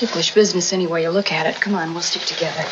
Ticklish business any way you look at it. Come on, we'll stick together.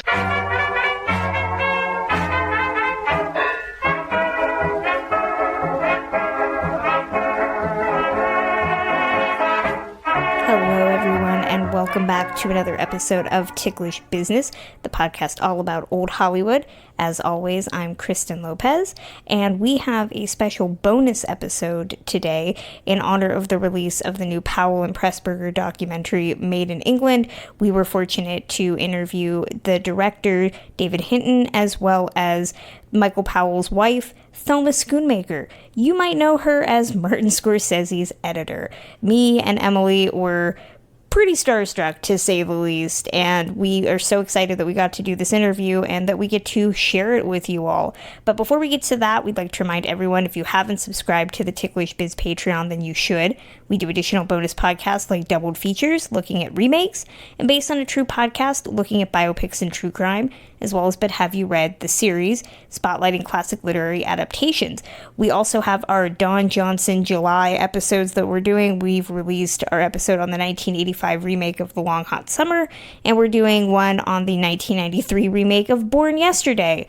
Hello, everyone, and welcome back to another episode of Ticklish Business, the podcast all about old Hollywood. As always, I'm Kristen Lopez, and we have a special bonus episode today in honor of the release of the new Powell and Pressburger documentary, Made in England. We were fortunate to interview the director, David Hinton, as well as Michael Powell's wife, Thelma Schoonmaker. You might know her as Martin Scorsese's editor. Me and Emily were pretty starstruck, to say the least, and we are so excited that we got to do this interview and that we get to share it with you all. But before we get to that, we'd like to remind everyone, if you haven't subscribed to the Ticklish Biz Patreon, then you should. We do additional bonus podcasts like doubled features, looking at remakes, and based on a true podcast, looking at biopics and true crime, as well as But Have You Read, the series, spotlighting classic literary adaptations. We also have our Don Johnson July episodes that we're doing. We've released our episode on the 1985 remake of The Long Hot Summer, and we're doing one on the 1993 remake of Born Yesterday.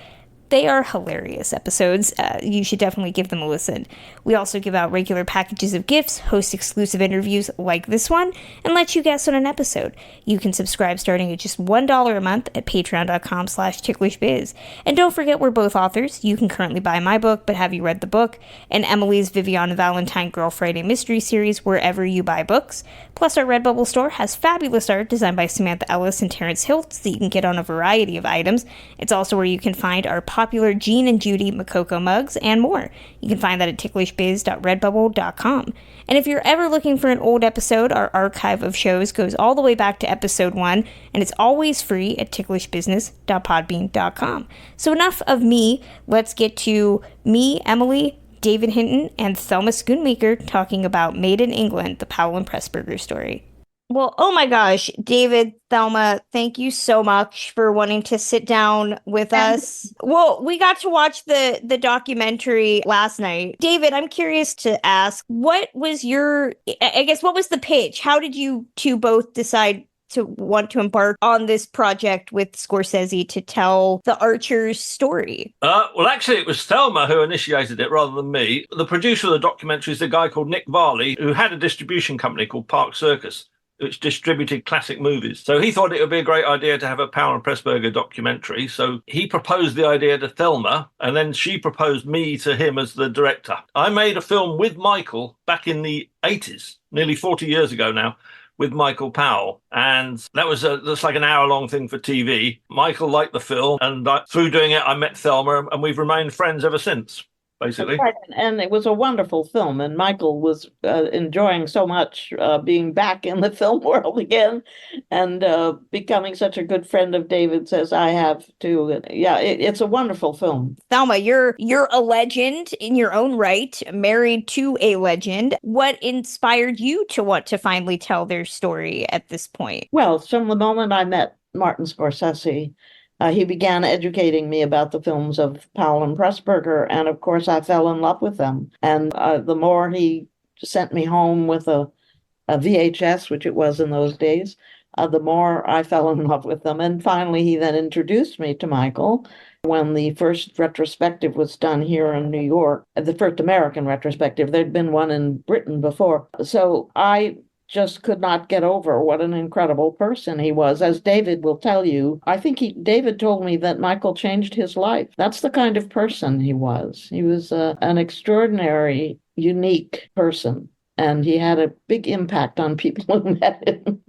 They are hilarious episodes. You should definitely give them a listen. We also give out regular packages of gifts, host exclusive interviews like this one, and let you guest on an episode. You can subscribe starting at just $1 a month at patreon.com/ticklishbiz. And don't forget, we're both authors. You can currently buy my book, But Have You Read the Book, and Emily's Viviana Valentine Girl Friday mystery series wherever you buy books. Plus, our Redbubble store has fabulous art designed by Samantha Ellis and Terrence Hiltz that you can get on a variety of items. It's also where you can find our popular Jean and Judy Makoko mugs and more. You can find that at ticklishbiz.redbubble.com. And if you're ever looking for an old episode, our archive of shows goes all the way back to episode 1, and it's always free at ticklishbusiness.podbean.com. So enough of me. Let's get to me, Emily, David Hinton, and Thelma Schoonmaker talking about Made in England, the Powell and Pressburger story. Well, oh my gosh, David, Thelma, thank you so much for wanting to sit down with us. Well, we got to watch the documentary last night. David, I'm curious to ask, what was what was the pitch? How did you two both decide to want to embark on this project with Scorsese to tell the Archers story? Well, actually, it was Thelma who initiated it rather than me. The producer of the documentary is a guy called Nick Varley, who had a distribution company called Park Circus, which distributed classic movies. So he thought it would be a great idea to have a Powell and Pressburger documentary. So he proposed the idea to Thelma, and then she proposed me to him as the director. I made a film with Michael back in the 80s, nearly 40 years ago now, with Michael Powell. And that's like an hour-long thing for TV. Michael liked the film, and through doing it, I met Thelma, and we've remained friends ever since, basically. Right. And it was a wonderful film, and Michael was enjoying so much being back in the film world again, and becoming such a good friend of David's as I have too. Yeah, it's a wonderful film. Thelma, you're a legend in your own right, married to a legend. What inspired you to want to finally tell their story at this point? Well, from the moment I met Martin Scorsese, he began educating me about the films of Powell and Pressburger, and of course I fell in love with them. And the more he sent me home with a VHS, which it was in those days, the more I fell in love with them. And finally, he then introduced me to Michael when the first retrospective was done here in New York, the first American retrospective. There'd been one in Britain before. So I just could not get over what an incredible person he was. As David will tell you, I think David told me that Michael changed his life. That's the kind of person he was. He was an extraordinary, unique person, and he had a big impact on people who met him.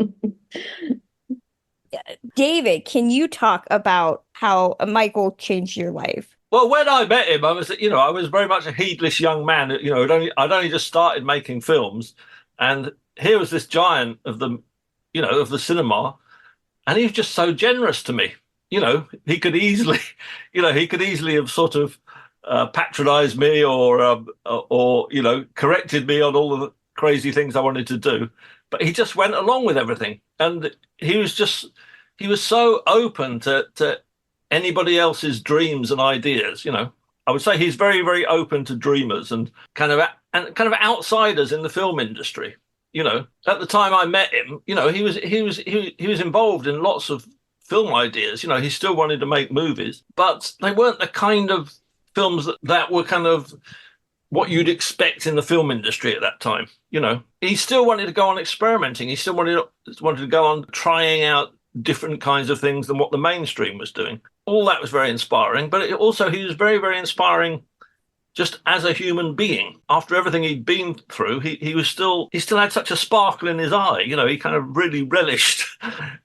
David, can you talk about how Michael changed your life? Well, when I met him, I was very much a heedless young man. I'd only just started making films, and here was this giant of the cinema, and he was just so generous to me. He could easily have sort of patronized me or corrected me on all of the crazy things I wanted to do, but he just went along with everything, and he was so open to anybody else's dreams and ideas. I would say he's very, very open to dreamers and kind of outsiders in the film industry. You know, at the time I met him, you know, he was involved in lots of film ideas. You know, he still wanted to make movies, but they weren't the kind of films that were kind of what you'd expect in the film industry at that time. You know, he still wanted to go on experimenting. He still wanted to go on trying out different kinds of things than what the mainstream was doing. All that was very inspiring, but he was very, very inspiring just as a human being. After everything he'd been through, he still had such a sparkle in his eye. You know, he kind of really relished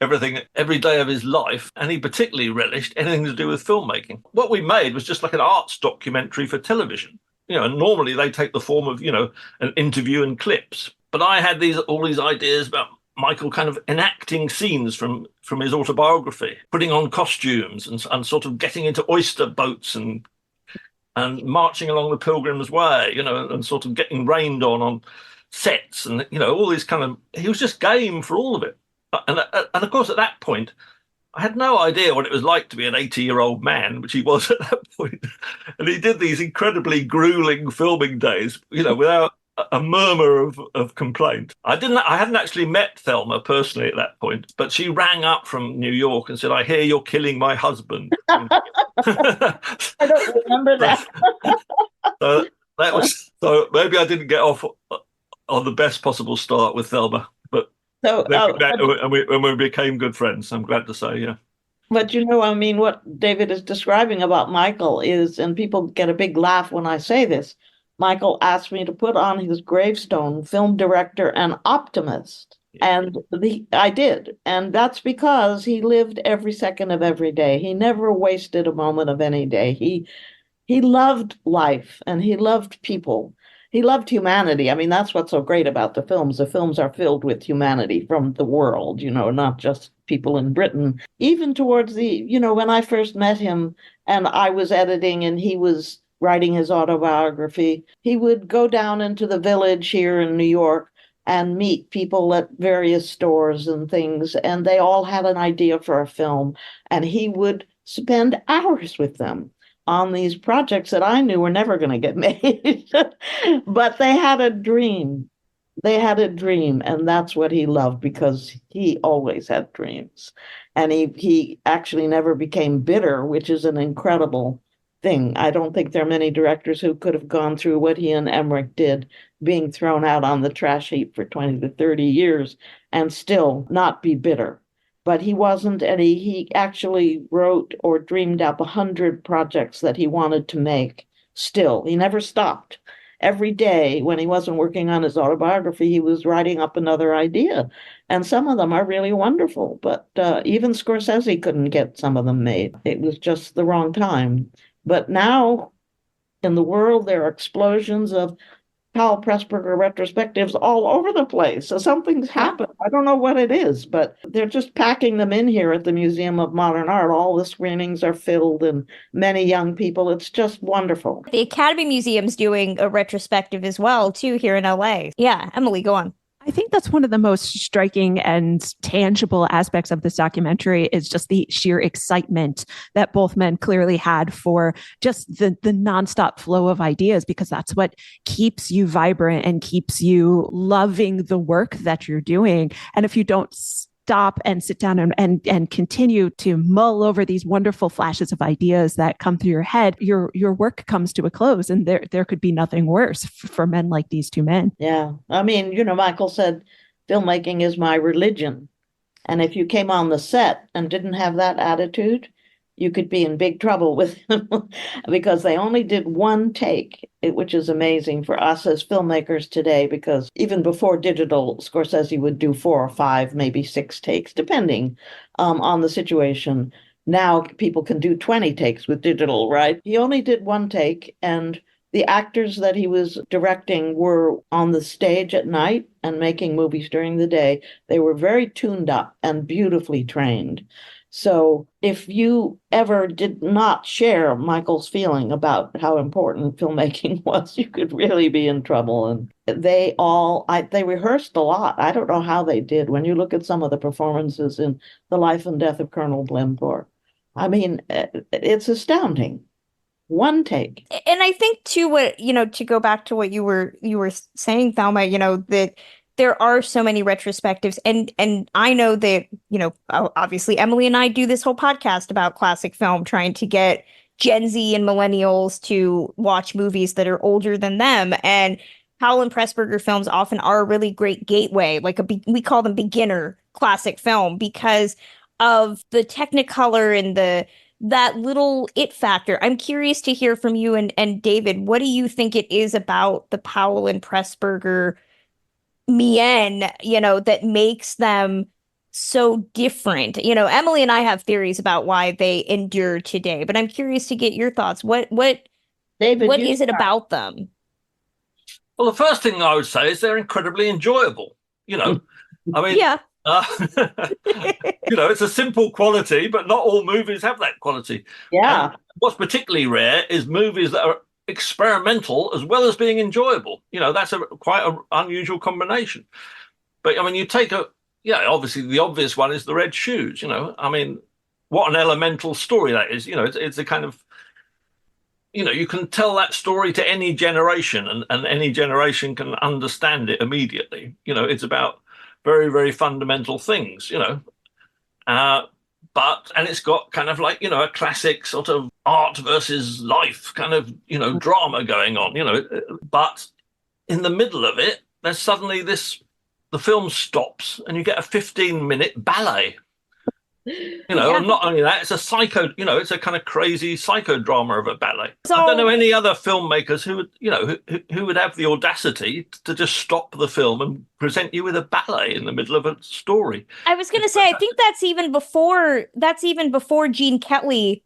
everything every day of his life, and he particularly relished anything to do with filmmaking. What we made was just like an arts documentary for television. You know, normally they take the form of, you know, an interview and clips. But I had all these ideas about Michael kind of enacting scenes from his autobiography, putting on costumes and sort of getting into oyster boats and marching along the Pilgrim's Way, you know, and sort of getting rained on sets, and, you know, all these kind of, he was just game for all of it. And of course, at that point, I had no idea what it was like to be an 80-year-old man, which he was at that point. And he did these incredibly grueling filming days, you know, without a murmur of complaint. I hadn't actually met Thelma personally at that point, but she rang up from New York and said, "I hear you're killing my husband." I don't remember that. So maybe I didn't get off on the best possible start with Thelma, but we became good friends. I'm glad to say, yeah. But you know, I mean, what David is describing about Michael is, and people get a big laugh when I say this, Michael asked me to put on his gravestone, film director and optimist. And I did. And that's because he lived every second of every day. He never wasted a moment of any day. He loved life and he loved people. He loved humanity. I mean, that's what's so great about the films. The films are filled with humanity from the world, you know, not just people in Britain. Even towards when I first met him and I was editing and he was writing his autobiography, he would go down into the village here in New York and meet people at various stores and things, and they all had an idea for a film, and he would spend hours with them on these projects that I knew were never going to get made. But they had a dream. They had a dream, and that's what he loved, because he always had dreams. And he actually never became bitter, which is an incredible thing. I don't think there are many directors who could have gone through what he and Emmerich did, being thrown out on the trash heap for 20 to 30 years and still not be bitter. But he wasn't, and he actually wrote or dreamed up 100 projects that he wanted to make still. He never stopped. Every day when he wasn't working on his autobiography, he was writing up another idea. And some of them are really wonderful, but even Scorsese couldn't get some of them made. It was just the wrong time. But now in the world, there are explosions of Powell Pressburger retrospectives all over the place. So something's happened. I don't know what it is, but they're just packing them in here at the Museum of Modern Art. All the screenings are filled and many young people. It's just wonderful. The Academy Museum's doing a retrospective as well, too, here in LA. Yeah, Emily, go on. I think that's one of the most striking and tangible aspects of this documentary is just the sheer excitement that both men clearly had for just the nonstop flow of ideas, because that's what keeps you vibrant and keeps you loving the work that you're doing. And if you don't stop and sit down and continue to mull over these wonderful flashes of ideas that come through your head, your work comes to a close, and there could be nothing worse for men like these two men. Yeah. I mean, Michael said, filmmaking is my religion. And if you came on the set and didn't have that attitude, you could be in big trouble with him because they only did one take, which is amazing for us as filmmakers today, because even before digital, Scorsese would do 4 or 5, maybe 6 takes, depending on the situation. Now people can do 20 takes with digital, right? He only did one take, and the actors that he was directing were on the stage at night and making movies during the day. They were very tuned up and beautifully trained. So if you ever did not share Michael's feeling about how important filmmaking was, you could really be in trouble. And they rehearsed a lot. I don't know how they did. When you look at some of the performances in The Life and Death of Colonel Glencore, I mean, it's astounding. One take. And I think too, what, to go back to what you were saying, Thelma, that there are so many retrospectives, and I know that, obviously Emily and I do this whole podcast about classic film, trying to get Gen Z and millennials to watch movies that are older than them. And Powell and Pressburger films often are a really great gateway, we call them beginner classic film, because of the Technicolor and that little it factor. I'm curious to hear from you and David. What do you think it is about the Powell and Pressburger Mien, that makes them so different? Emily and I have theories about why they endure today, but I'm curious to get your thoughts. What David, what is it about them? Well, the first thing I would say is they're incredibly enjoyable. I mean, Yeah. It's a simple quality, but not all movies have that quality. Yeah. And what's particularly rare is movies that are experimental as well as being enjoyable. That's quite an unusual combination. But I mean, obviously the obvious one is The Red Shoes. I mean, what an elemental story that is. It's a kind of, you can tell that story to any generation, and any generation can understand it immediately. It's about very, very fundamental things, and it's got kind of like, a classic sort of art versus life kind of, drama going on, but in the middle of it, there's suddenly the film stops and you get a 15-minute ballet. And not only that, it's it's a kind of crazy psychodrama of a ballet. I don't know any other filmmakers who would have the audacity to just stop the film and present you with a ballet in the middle of a story. I was going to say, I think that's even before Gene Kelly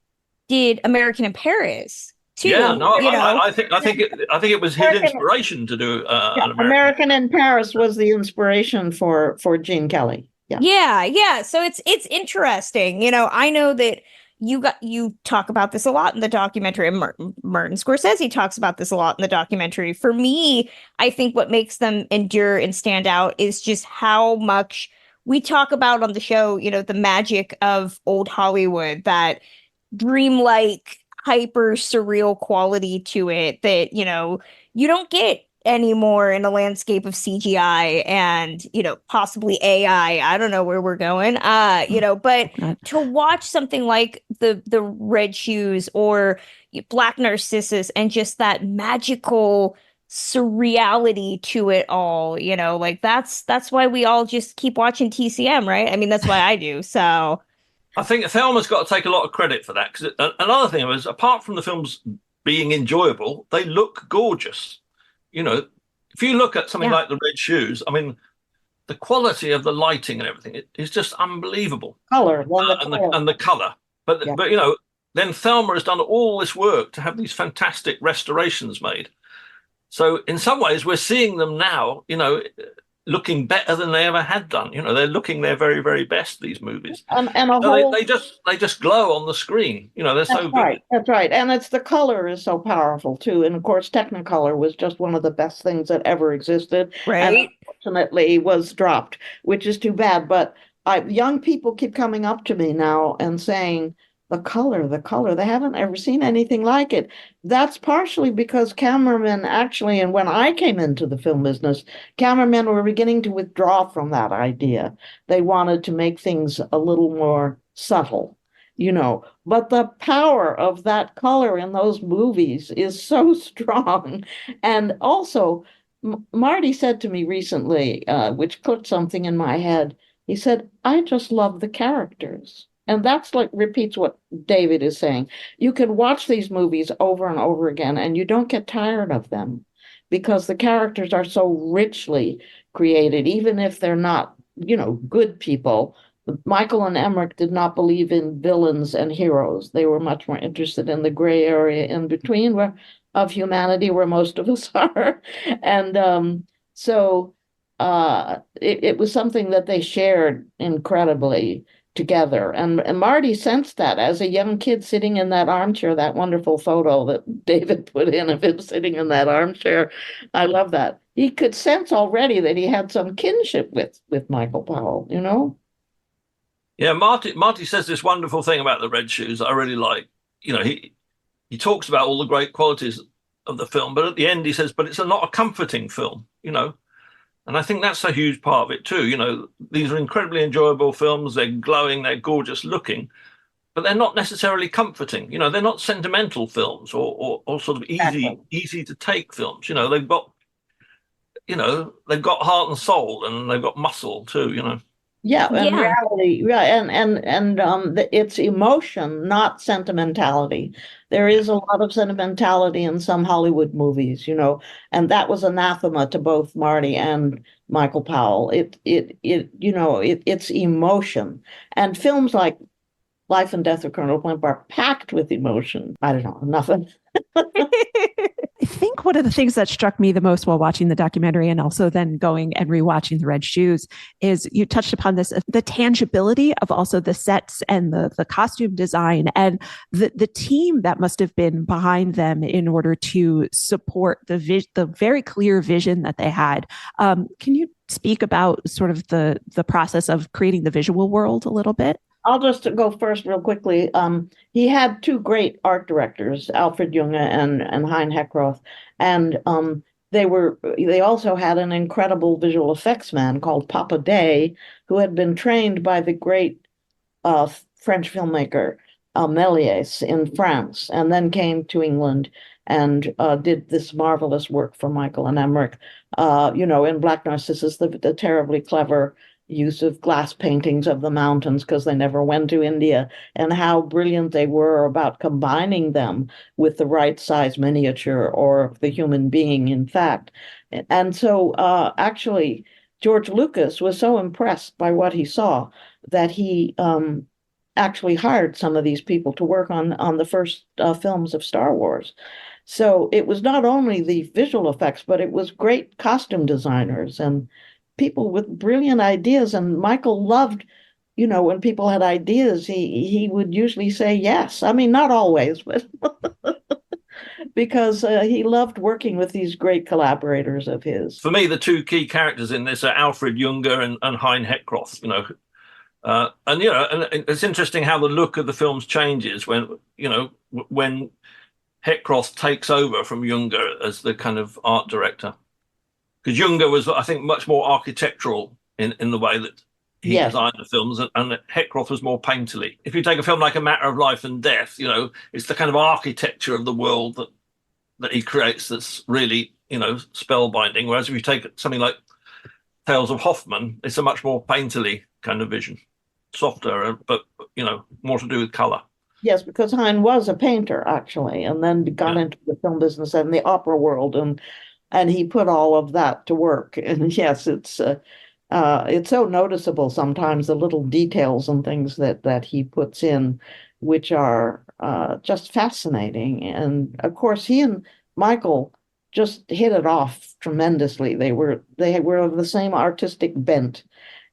did American in Paris, too. Yeah, no, I think it was his inspiration to do American in Paris was the inspiration for Gene Kelly. Yeah. So it's interesting. I know that you talk about this a lot in the documentary, and Martin Scorsese talks about this a lot in the documentary. For me, I think what makes them endure and stand out is just how much we talk about on the show, the magic of old Hollywood, that dreamlike, hyper surreal quality to it that, you don't get anymore in a landscape of CGI and, possibly AI. I don't know where we're going. But to watch something like the Red Shoes or Black Narcissus, and just that magical surreality to it all, that's why we all just keep watching TCM, right? I mean, that's why I do. So I think Thelma's got to take a lot of credit for that, because another thing was, apart from the films being enjoyable, they look gorgeous. If you look at something like The Red Shoes, I mean, the quality of the lighting and everything is just unbelievable. Color, and the color. But then Thelma has done all this work to have these fantastic restorations made. So in some ways, we're seeing them now, looking better than they ever had done. They're looking their very, very best, these movies. They just glow on the screen. They're so good. That's right. And it's the color is so powerful too. And of course, Technicolor was just one of the best things that ever existed. Right. And unfortunately was dropped, which is too bad. But young people keep coming up to me now and saying, the color, they haven't ever seen anything like it. That's partially because cameramen actually, and when I came into the film business, cameramen were beginning to withdraw from that idea. They wanted to make things a little more subtle, but the power of that color in those movies is so strong. And also, Marty said to me recently, which clicked something in my head, he said, I just love the characters. And that's repeats what David is saying. You can watch these movies over and over again, and you don't get tired of them because the characters are so richly created, even if they're not, good people. Michael and Emmerich did not believe in villains and heroes. They were much more interested in the gray area in between of humanity, where most of us are. And so it was something that they shared incredibly together. And Marty sensed that as a young kid sitting in that armchair, that wonderful photo that David put in of him sitting in that armchair. I love that. He could sense already that he had some kinship with Michael Powell, Yeah, Marty says this wonderful thing about The Red Shoes I really like. He talks about all the great qualities of the film, but at the end he says, but it's not a comforting film, And I think that's a huge part of it too. These are incredibly enjoyable films. They're glowing, they're gorgeous looking, but they're not necessarily comforting. They're not sentimental films or sort of easy to take films. They've got heart and soul, and they've got muscle too. Yeah, and Yeah. reality, yeah, it's emotion, not sentimentality. There is a lot of sentimentality in some Hollywood movies, and that was anathema to both Marty and Michael Powell. It's emotion, and films like Life and Death of Colonel Blimp are packed with emotion. I don't know, nothing. I think one of the things that struck me the most while watching the documentary, and also then going and rewatching The Red Shoes, is you touched upon this, the tangibility of also the sets and the costume design and the team that must have been behind them in order to support the very clear vision that they had. Can you speak about sort of the process of creating the visual world a little bit? I'll just go first real quickly. He had two great art directors, Alfred Junge and Hein Heckroth, and they also had an incredible visual effects man called Papa Day, who had been trained by the great French filmmaker Méliès in France, and then came to England and did this marvelous work for Michael and Emmerich. In Black Narcissus, the terribly clever use of glass paintings of the mountains, because they never went to India, and how brilliant they were about combining them with the right size miniature or the human being, in fact. And so actually, George Lucas was so impressed by what he saw that he actually hired some of these people to work on the first films of Star Wars. So it was not only the visual effects, but it was great costume designers and people with brilliant ideas. And Michael loved, when people had ideas, he would usually say yes. I mean, not always, but because he loved working with these great collaborators of his. For me, the two key characters in this are Alfred Junge and Hein Heckroth. And it's interesting how the look of the films changes when Heckroth takes over from Junge as the kind of art director. Because Junge was, I think, much more architectural in the way that he designed the films, and Heckroth was more painterly. If you take a film like A Matter of Life and Death, it's the kind of architecture of the world that he creates that's really, spellbinding. Whereas if you take something like Tales of Hoffman, it's a much more painterly kind of vision, softer, but more to do with color. Yes, because Hein was a painter, actually, and then got into the film business and the opera world, and he put all of that to work. And yes, it's so noticeable sometimes, the little details and things that he puts in, which are just fascinating. And of course, he and Michael just hit it off tremendously. They were of the same artistic bent.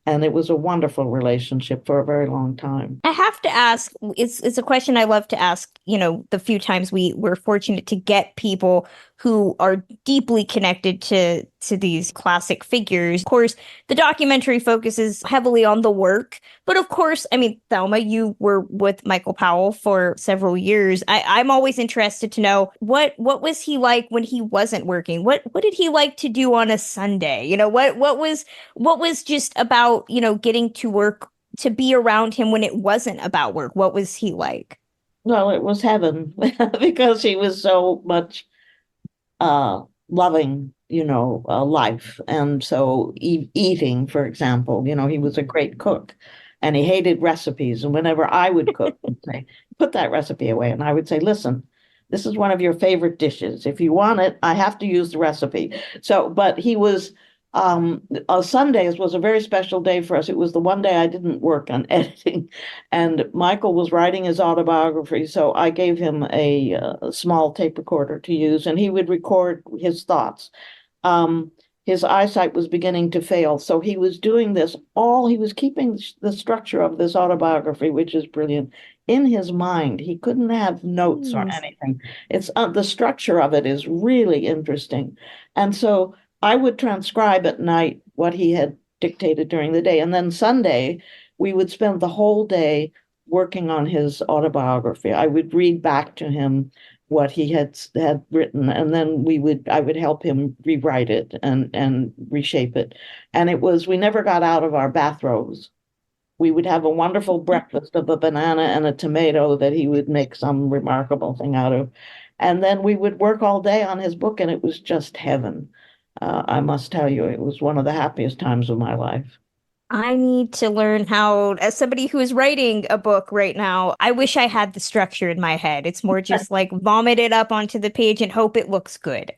And it was a wonderful relationship for a very long time. I have to ask, it's a question I love to ask, the few times we were fortunate to get people who are deeply connected to these classic figures. Of course, the documentary focuses heavily on the work, but of course, I mean, Thelma, you were with Michael Powell for several years. I'm always interested to know what was he like when he wasn't working? What did he like to do on a Sunday? What was just about, getting to work, to be around him when it wasn't about work? What was he like? Well, it was heaven because he was so much loving, life. And so eating, for example, he was a great cook and he hated recipes. And whenever I would cook, he'd say, put that recipe away. And I would say, listen, this is one of your favorite dishes. If you want it, I have to use the recipe. So, but he was, Sundays was a very special day for us. It was the one day I didn't work on editing, and Michael was writing his autobiography. So I gave him a small tape recorder to use, and he would record his thoughts. His eyesight was beginning to fail, so he was doing this he was keeping the structure of this autobiography, which is brilliant, in his mind. He couldn't have notes or anything. It's the structure of it is really interesting. And so I would transcribe at night what he had dictated during the day. And then Sunday, we would spend the whole day working on his autobiography. I would read back to him what he had written, and then I would help him rewrite it and reshape it. And we never got out of our bathrobes. We would have a wonderful breakfast of a banana and a tomato that he would make some remarkable thing out of. And then we would work all day on his book, and it was just heaven. I must tell you, it was one of the happiest times of my life. I need to learn how, as somebody who is writing a book right now, I wish I had the structure in my head. It's more just like vomit it up onto the page and hope it looks good.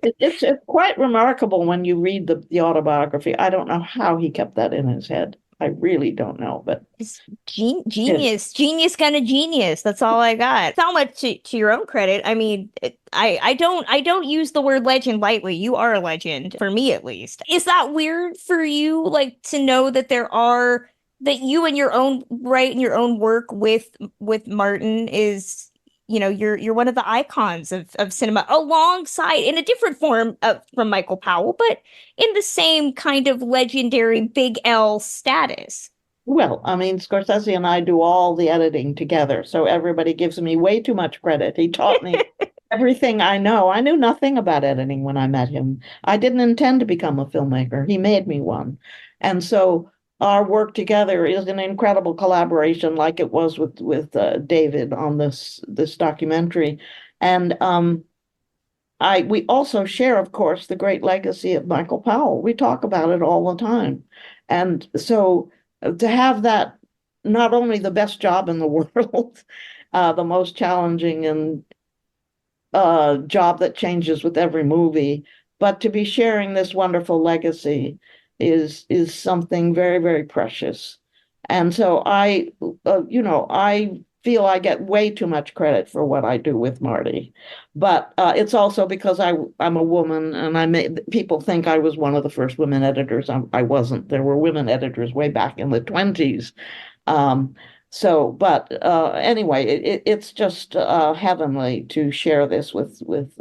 It's quite remarkable when you read the autobiography. I don't know how he kept that in his head. I really don't know, but it's genius kind of genius. That's all I got. Thelma, to your own credit, I mean, I don't use the word legend lightly. You are a legend, for me at least. Is that weird for you, like, to know that that you and your own right and your own work with Martin is, you're one of the icons of cinema, alongside, in a different form from Michael Powell, but in the same kind of legendary Big L status? Well, I mean, Scorsese and I do all the editing together, so everybody gives me way too much credit. He taught me everything I know. I knew nothing about editing when I met him. I didn't intend to become a filmmaker. He made me one. And so our work together is an incredible collaboration, like it was with David on this documentary. And we also share, of course, the great legacy of Michael Powell. We talk about it all the time. And so to have that, not only the best job in the world, the most challenging and job that changes with every movie, but to be sharing this wonderful legacy is something very, very precious. And so I feel I get way too much credit for what I do with Marty, but it's also because I'm a woman, and people think I was one of the first women editors. I wasn't. There were women editors way back in the 1920s. But anyway, it's just heavenly to share this with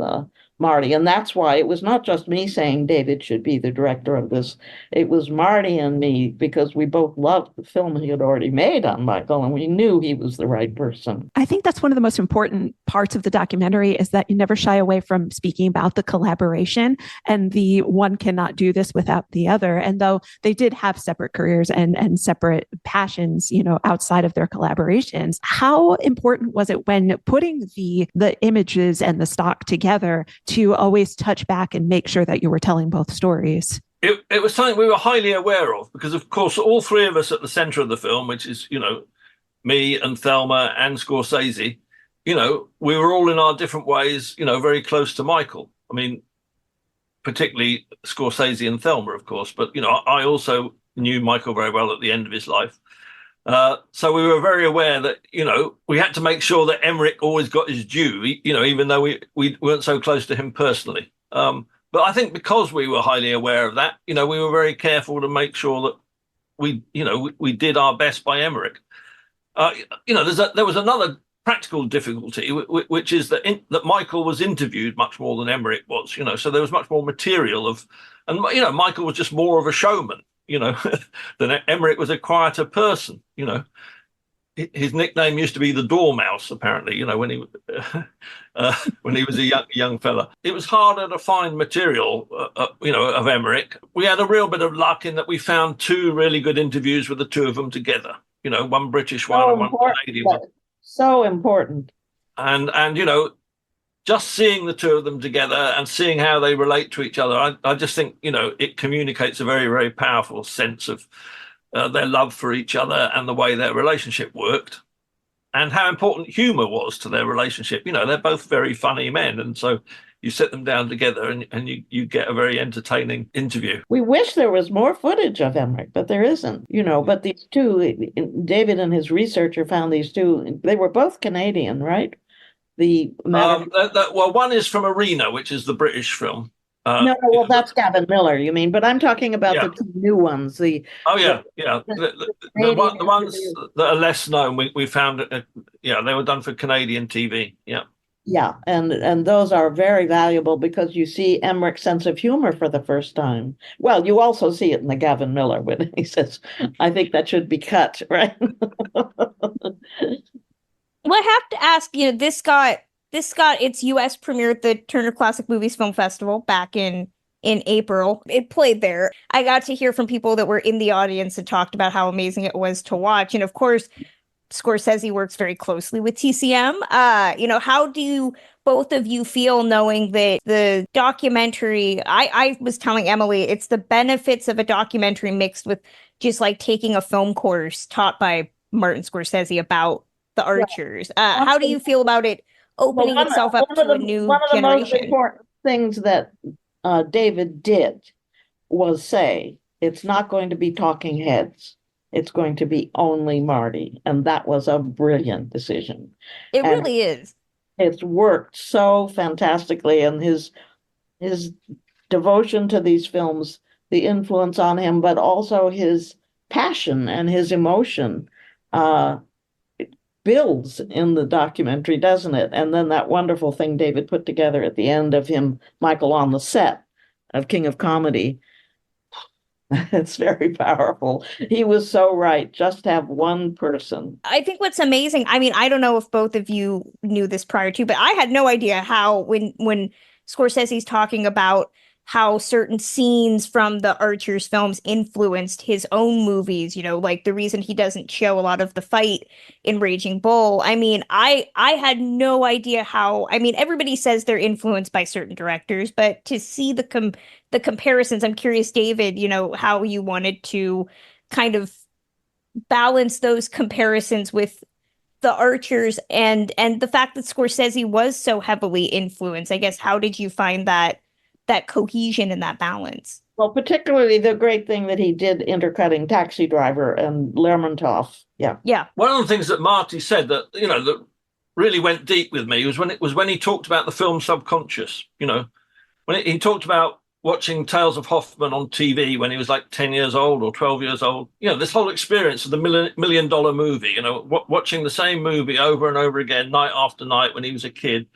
Marty. And that's why it was not just me saying David should be the director of this. It was Marty and me, because we both loved the film he had already made on Michael, and we knew he was the right person. I think that's one of the most important parts of the documentary, is that you never shy away from speaking about the collaboration, and the one cannot do this without the other. And though they did have separate careers and separate passions, outside of their collaborations, how important was it when putting the images and the stock together to always touch back and make sure that you were telling both stories? It was something we were highly aware of, because, of course, all three of us at the center of the film, which is, me and Thelma and Scorsese, we were all in our different ways, very close to Michael. I mean, particularly Scorsese and Thelma, of course, but, I also knew Michael very well at the end of his life. So we were very aware that, we had to make sure that Emmerich always got his due, even though we weren't so close to him personally. But I think because we were highly aware of that, we were very careful to make sure that we did our best by Emmerich. There was another practical difficulty, which is that Michael was interviewed much more than Emmerich was, so there was much more material and Michael was just more of a showman, than Emmerich was a quieter person. His nickname used to be the Dormouse, apparently, when he was a young fella. It was harder to find material, of Emmerich. We had a real bit of luck in that we found two really good interviews with the two of them together. One British one and one Canadian one. So important. And just seeing the two of them together and seeing how they relate to each other, I just think, it communicates a very, very powerful sense of their love for each other and the way their relationship worked, and how important humor was to their relationship. They're both very funny men, and so you sit them down together and you get a very entertaining interview. We wish there was more footage of Emmerich, but there isn't, but these two, David and his researcher found these two, they were both Canadian, right? One is from Arena, which is the British film. That's Gavin Miller, you mean? But I'm talking about the two new ones. The ones that are less known, we found, they were done for Canadian TV. Yeah. Yeah, and those are very valuable because you see Emmerich's sense of humor for the first time. Well, you also see it in the Gavin Miller when he says, "I think that should be cut," right? Well, I have to ask, this got its U.S. premiere at the Turner Classic Movies Film Festival back in April. It played there. I got to hear from people that were in the audience and talked about how amazing it was to watch. And of course, Scorsese works very closely with TCM. How do both of you feel knowing that the documentary, I was telling Emily, it's the benefits of a documentary mixed with just like taking a film course taught by Martin Scorsese about the Archers. How do you feel about it opening itself up to a new one of the most generation? important things that David did was say, it's not going to be talking heads. It's going to be only Marty. And that was a brilliant decision. It really is. It's worked so fantastically. And his devotion to these films, the influence on him, but also his passion and his emotion it builds in the documentary, doesn't it? And then that wonderful thing David put together at the end of him, Michael on the set of King of Comedy. It's very powerful. He was so right. Just have one person. I think what's amazing, I mean, I don't know if both of you knew this prior to, but I had no idea how when Scorsese's talking about how certain scenes from the Archers films influenced his own movies, like the reason he doesn't show a lot of the fight in Raging Bull. I mean, I had no idea how, I mean, everybody says they're influenced by certain directors, but to see the comparisons, I'm curious, David, how you wanted to kind of balance those comparisons with the Archers and the fact that Scorsese was so heavily influenced. I guess, how did you find that cohesion and that balance? Well, particularly the great thing that he did intercutting Taxi Driver and Lermontov. Yeah. One of the things that Marty said that really went deep with me was when he talked about the film subconscious. When he talked about watching Tales of Hoffman on TV when he was like 10 years old or 12 years old. This whole experience of the $1 million movie. Watching the same movie over and over again, night after night when he was a kid.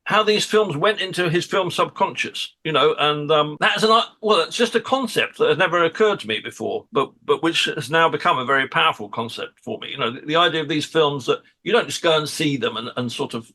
How these films went into his film subconscious, and it's just a concept that had never occurred to me before, but which has now become a very powerful concept for me. The idea of these films that you don't just go and see them and sort of,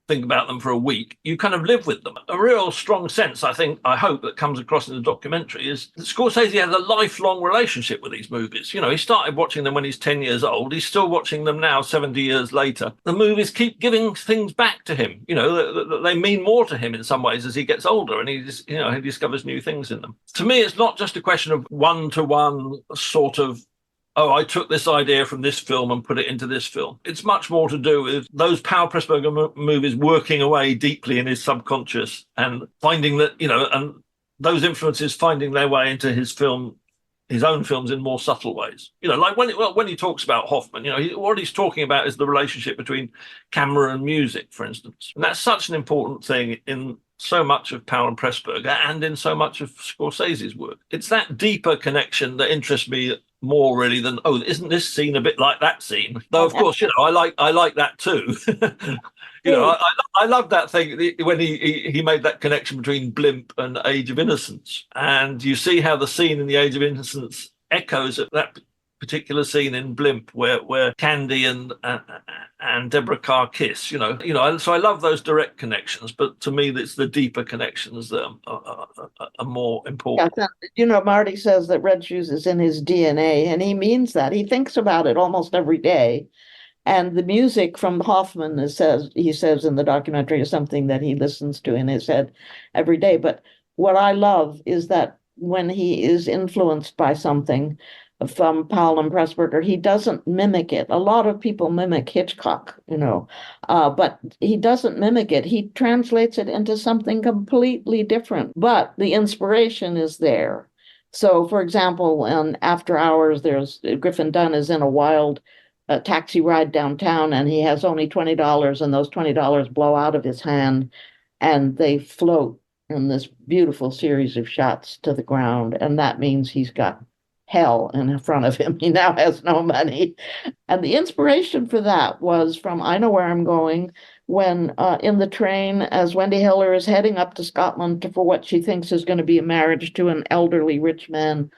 think about them for a week. You kind of live with them. A real strong sense, I hope, that comes across in the documentary is that Scorsese has a lifelong relationship with these movies. He started watching them when he's 10 years old. He's still watching them now, 70 years later. The movies keep giving things back to him. They mean more to him in some ways as he gets older and he discovers new things in them. To me, it's not just a question of one-to-one sort of, oh, I took this idea from this film and put it into this film. It's much more to do with those Powell Pressburger movies working away deeply in his subconscious and finding that, and those influences finding their way into his own films in more subtle ways. Like when he talks about Hoffman, what he's talking about is the relationship between camera and music, for instance. And that's such an important thing in so much of Powell and Pressburger and in so much of Scorsese's work. It's that deeper connection that interests me more really than, oh, isn't this scene a bit like that scene? Though of course, I like that too. I love that thing when he made that connection between Blimp and Age of Innocence, and you see how the scene in the Age of Innocence echoes at that particular scene in Blimp where Candy and Deborah Carr kiss. So I love those direct connections, but to me it's the deeper connections that are more important. Yeah, Marty says that Red Shoes is in his DNA, and he means that. He thinks about it almost every day. And the music from Hoffman, he says in the documentary, is something that he listens to in his head every day. But what I love is that when he is influenced by something from Powell and Pressburger, he doesn't mimic it. A lot of people mimic Hitchcock, but he doesn't mimic it. He translates it into something completely different, but the inspiration is there. So, for example, in After Hours, Griffin Dunn is in a wild taxi ride downtown, and he has only $20, and those $20 blow out of his hand, and they float in this beautiful series of shots to the ground, and that means he's got hell in front of him. He now has no money. And the inspiration for that was from I Know Where I'm Going, when in the train, as Wendy Hiller is heading up to Scotland for what she thinks is going to be a marriage to an elderly rich man,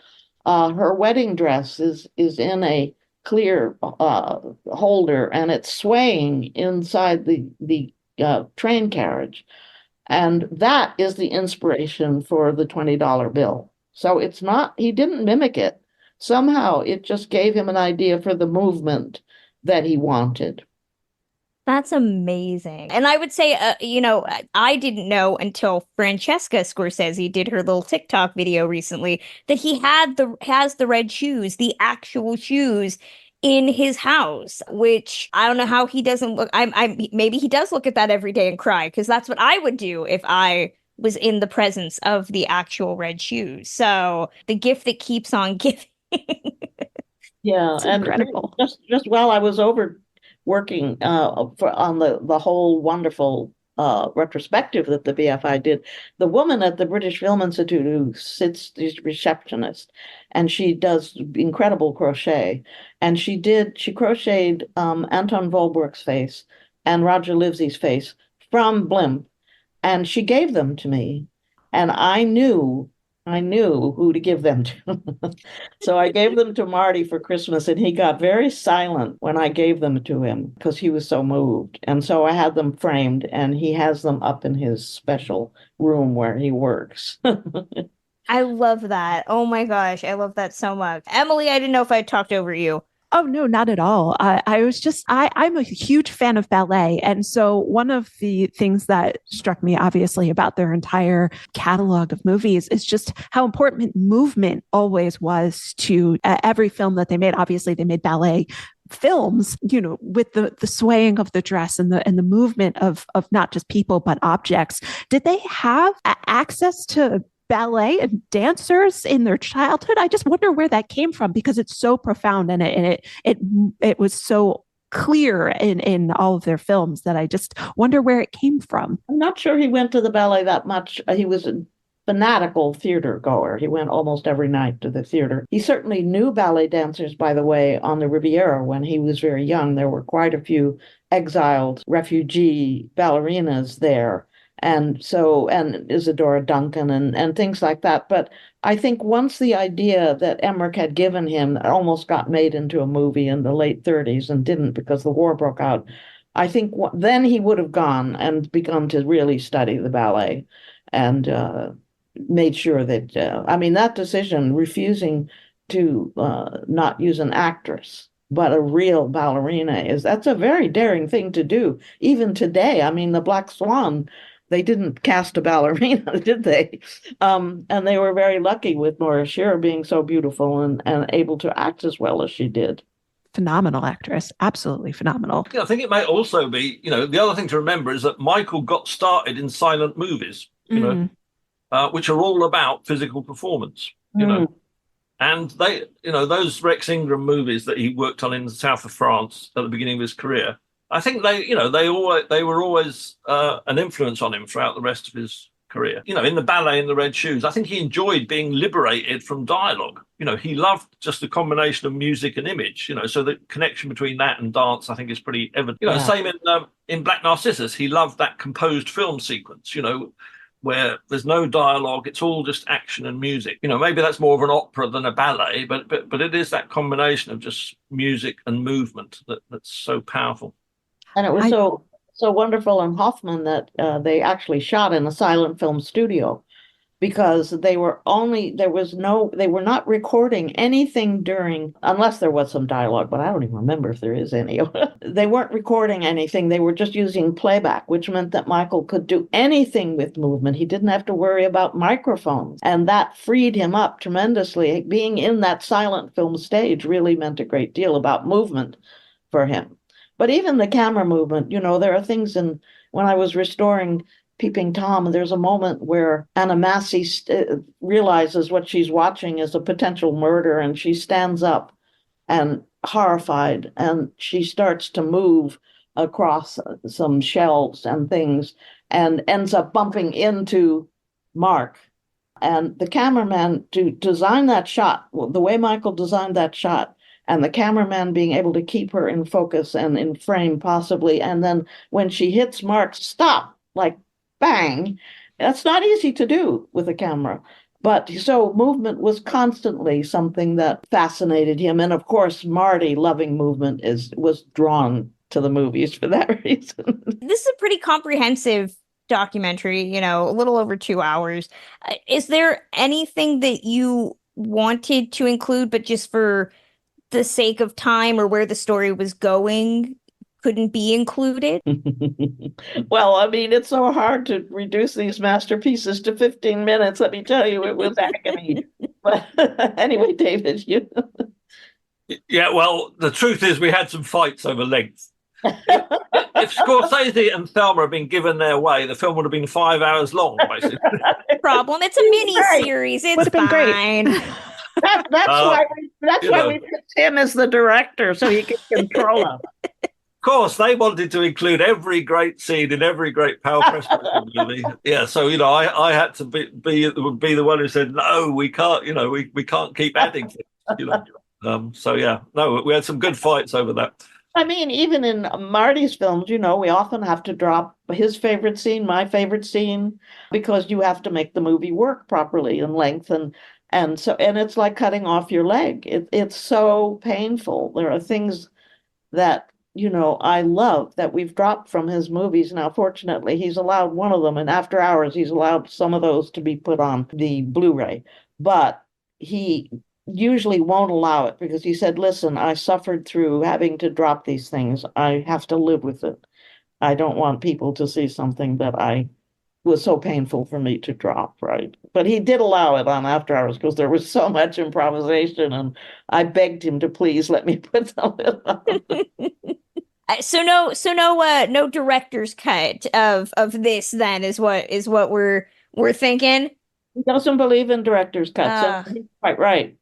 her wedding dress is in a clear holder, and it's swaying inside the train carriage. And that is the inspiration for the $20 bill. So it's not, he didn't mimic it. Somehow it just gave him an idea for the movement that he wanted. That's amazing. And I would say, I didn't know until Francesca Scorsese did her little TikTok video recently that he has the red shoes, the actual shoes in his house, which I don't know how he doesn't look. Maybe he does look at that every day and cry, because that's what I would do if I was in the presence of the actual red shoes. So the gift that keeps on giving. Yeah, It's and incredible. just while I was over working on the whole wonderful retrospective that the BFI did, the woman at the British Film Institute who sits, she's receptionist, and she does incredible crochet, and she crocheted Anton Volberg's face and Roger Livesey's face from Blimp, and she gave them to me, and I knew who to give them to. So I gave them to Marty for Christmas, and he got very silent when I gave them to him because he was so moved. And so I had them framed, and he has them up in his special room where he works. I love that. Oh my gosh, I love that so much. Emily, I didn't know if I talked over you. Oh, no, not at all. I'm a huge fan of ballet. And so one of the things that struck me, obviously, about their entire catalog of movies is just how important movement always was to every film that they made. Obviously, they made ballet films, with the swaying of the dress and the movement of not just people, but objects. Did they have access to ballet and dancers in their childhood? I just wonder where that came from, because it's so profound, and it was so clear in all of their films that I just wonder where it came from. I'm not sure he went to the ballet that much. He was a fanatical theater goer. He went almost every night to the theater. He certainly knew ballet dancers, by the way, on the Riviera when he was very young. There were quite a few exiled refugee ballerinas there. And Isadora Duncan and things like that. But I think once the idea that Emmerich had given him almost got made into a movie in the late 30s and didn't because the war broke out, I think then he would have gone and begun to really study the ballet and made sure that, that decision, refusing to not use an actress, but a real ballerina, that's a very daring thing to do. Even today, the Black Swan, they didn't cast a ballerina, did they? And they were very lucky with Nora Shearer being so beautiful and able to act as well as she did. Phenomenal actress. Absolutely phenomenal. I think it may also be, the other thing to remember is that Michael got started in silent movies, which are all about physical performance, And they, those Rex Ingram movies that he worked on in the south of France at the beginning of his career, I think they were always an influence on him throughout the rest of his career. In the ballet in the red shoes, I think he enjoyed being liberated from dialogue. He loved just the combination of music and image. So the connection between that and dance, I think, is pretty evident. Same in Black Narcissus, he loved that composed film sequence. Where there's no dialogue, it's all just action and music. Maybe that's more of an opera than a ballet, but it is that combination of just music and movement that's so powerful. And it was so wonderful in Hoffman that they actually shot in a silent film studio, because they were not recording anything during, unless there was some dialogue, but I don't even remember if there is any. They weren't recording anything. They were just using playback, which meant that Michael could do anything with movement. He didn't have to worry about microphones, and that freed him up tremendously. Being in that silent film stage really meant a great deal about movement for him. But even the camera movement, there are things when I was restoring Peeping Tom, there's a moment where Anna Massey realizes what she's watching is a potential murder, and she stands up and horrified, and she starts to move across some shelves and things and ends up bumping into Mark. And the cameraman, to design that shot, the way Michael designed that shot, and the cameraman being able to keep her in focus and in frame possibly, and then when she hits Mark, stop, like bang. That's not easy to do with a camera. But so movement was constantly something that fascinated him. And of course, Marty, loving movement, was drawn to the movies for that reason. This is a pretty comprehensive documentary, a little over 2 hours. Is there anything that you wanted to include, but just for the sake of time or where the story was going, couldn't be included? Well, I mean, it's so hard to reduce these masterpieces to 15 minutes. Let me tell you, it was agony. But anyway, David, you. Yeah, well, the truth is we had some fights over length. If Scorsese and Thelma had been given their way, the film would have been 5 hours long, basically. Problem. It's a mini series. It's Would have been fine. great. That's why we picked him as the director, so he could control them. Of course, they wanted to include every great scene in every great Powell Pressburger movie. Yeah, so I had to be the one who said no, we can't. We can't keep adding things. So yeah, no, we had some good fights over that. I mean, even in Marty's films, we often have to drop his favorite scene, my favorite scene, because you have to make the movie work properly in length, and it's like cutting off your leg. It's so painful. There are things that I love that we've dropped from his movies. Now, fortunately, he's allowed one of them, and After Hours, he's allowed some of those to be put on the Blu-ray, but he usually won't allow it because he said, listen, I suffered through having to drop these things. I have to live with it. I don't want people to see something that was so painful for me to drop, right? But he did allow it on After Hours because there was so much improvisation, and I begged him to please let me put some of it on. So no director's cut of this then is what we're thinking. He doesn't believe in director's cuts. So he's quite right.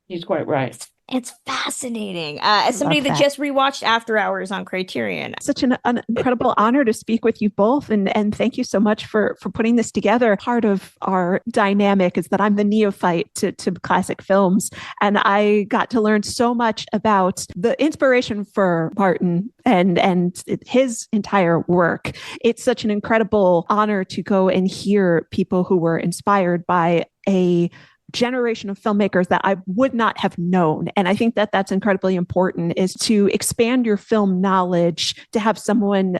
He's quite right. It's fascinating. As somebody that just rewatched After Hours on Criterion. Such an incredible honor to speak with you both. And thank you so much for putting this together. Part of our dynamic is that I'm the neophyte to classic films. And I got to learn so much about the inspiration for Martin and his entire work. It's such an incredible honor to go and hear people who were inspired by a generation of filmmakers that I would not have known. And I think that that's incredibly important, is to expand your film knowledge, to have someone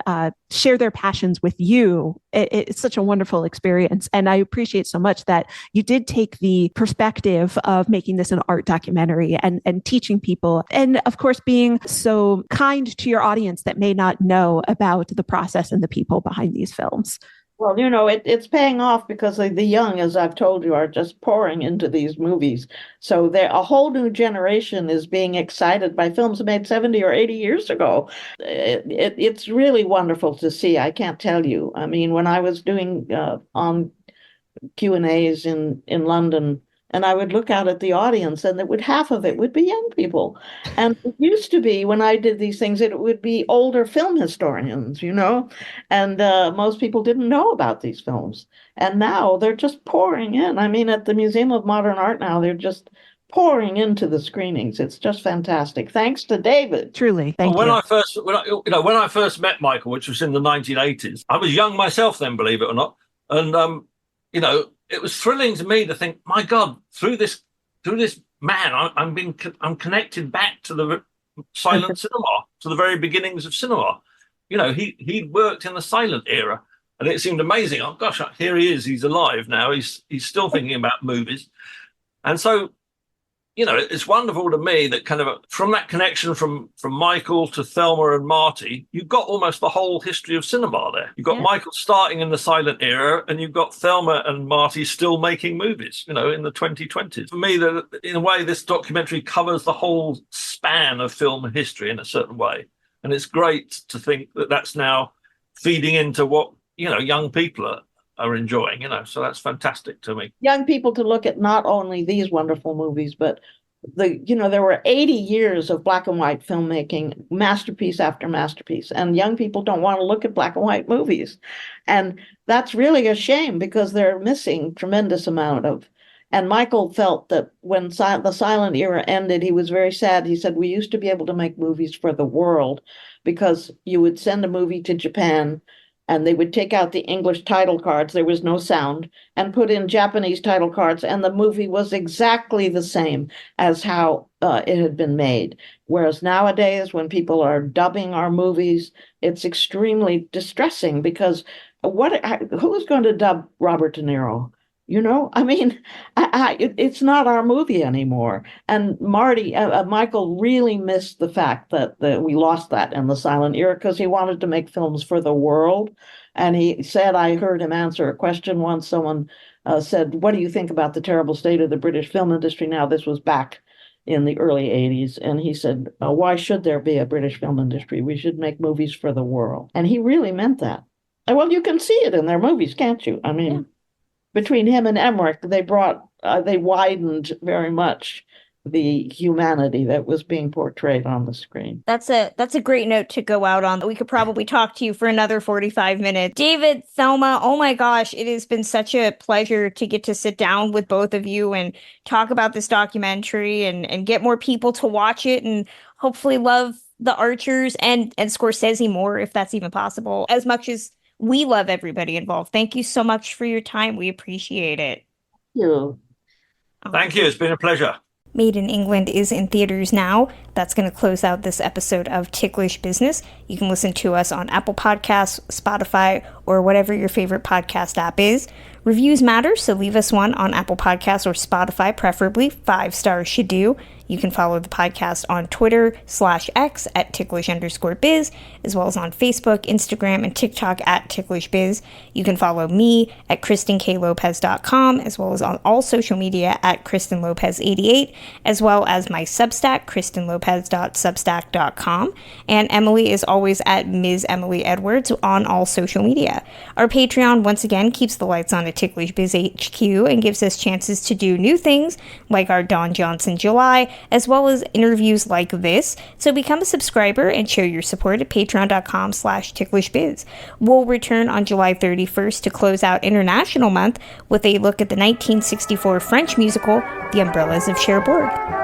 share their passions with you. It's such a wonderful experience. And I appreciate so much that you did take the perspective of making this an art documentary and teaching people. And of course, being so kind to your audience that may not know about the process and the people behind these films. Well, it's paying off because the young, as I've told you, are just pouring into these movies. So a whole new generation is being excited by films made 70 or 80 years ago. It's really wonderful to see. I can't tell you. I mean, when I was doing on Q&As in London, and I would look out at the audience, and half of it would be young people. And it used to be, when I did these things, it would be older film historians, and most people didn't know about these films. And now they're just pouring in. I mean, at the Museum of Modern Art now, they're just pouring into the screenings. It's just fantastic. Thanks to David. Truly. Thank you. When I first met Michael, which was in the 1980s, I was young myself then, believe it or not. And, it was thrilling to me to think, my God, through this man, I'm connected back to the silent cinema, to the very beginnings of cinema. He worked in the silent era, and it seemed amazing. Oh gosh, here he is. He's alive now. He's still thinking about movies, and so. It's wonderful to me that kind of from that connection from Michael to Thelma and Marty, you've got almost the whole history of cinema there. You've got Michael starting in the silent era, and you've got Thelma and Marty still making movies, in the 2020s. For me, in a way, this documentary covers the whole span of film history in a certain way. And it's great to think that that's now feeding into what, young people are enjoying, so that's fantastic to me. Young people to look at not only these wonderful movies, but there were 80 years of black and white filmmaking, masterpiece after masterpiece, and young people don't want to look at black and white movies. And that's really a shame because they're missing tremendous amount of. And Michael felt that when the silent era ended, he was very sad. He said, we used to be able to make movies for the world because you would send a movie to Japan, and they would take out the English title cards, there was no sound, and put in Japanese title cards, and the movie was exactly the same as how it had been made. Whereas nowadays, when people are dubbing our movies, it's extremely distressing because who is going to dub Robert De Niro? I mean, it's not our movie anymore. And Michael really missed the fact that we lost that in the silent era because he wanted to make films for the world. And he said, I heard him answer a question once. Someone said, what do you think about the terrible state of the British film industry now? This was back in the early 80s. And he said, why should there be a British film industry? We should make movies for the world. And he really meant that. And well, you can see it in their movies, can't you? I mean, yeah. Between him and Emmerich, they widened very much the humanity that was being portrayed on the screen. That's a great note to go out on. We could probably talk to you for another 45 minutes. David, Thelma, oh my gosh, it has been such a pleasure to get to sit down with both of you and talk about this documentary and get more people to watch it and hopefully love the Archers and Scorsese more, if that's even possible, as much as we love everybody involved. Thank you so much for your time. We appreciate it. Thank you. Thank you. It's been a pleasure. Made in England is in theaters now. That's going to close out this episode of Ticklish Business. You can listen to us on Apple Podcasts, Spotify, or whatever your favorite podcast app is. Reviews matter, so leave us one on Apple Podcasts or Spotify, preferably. 5 stars should do. You can follow the podcast on Twitter/X at ticklish_biz, as well as on Facebook, Instagram, and TikTok at ticklishbiz. You can follow me at KristenKLopez.com, as well as on all social media at KristenLopez88, as well as my Substack, KristenLopez.substack.com. And Emily is always at Ms. Emily Edwards on all social media. Our Patreon, once again, keeps the lights on at Ticklish Biz HQ and gives us chances to do new things like our Don Johnson July, as well as interviews like this. So become a subscriber and show your support at patreon.com/ticklishbiz. We'll return on July 31st to close out International Month with a look at the 1964 French musical, The Umbrellas of Cherbourg.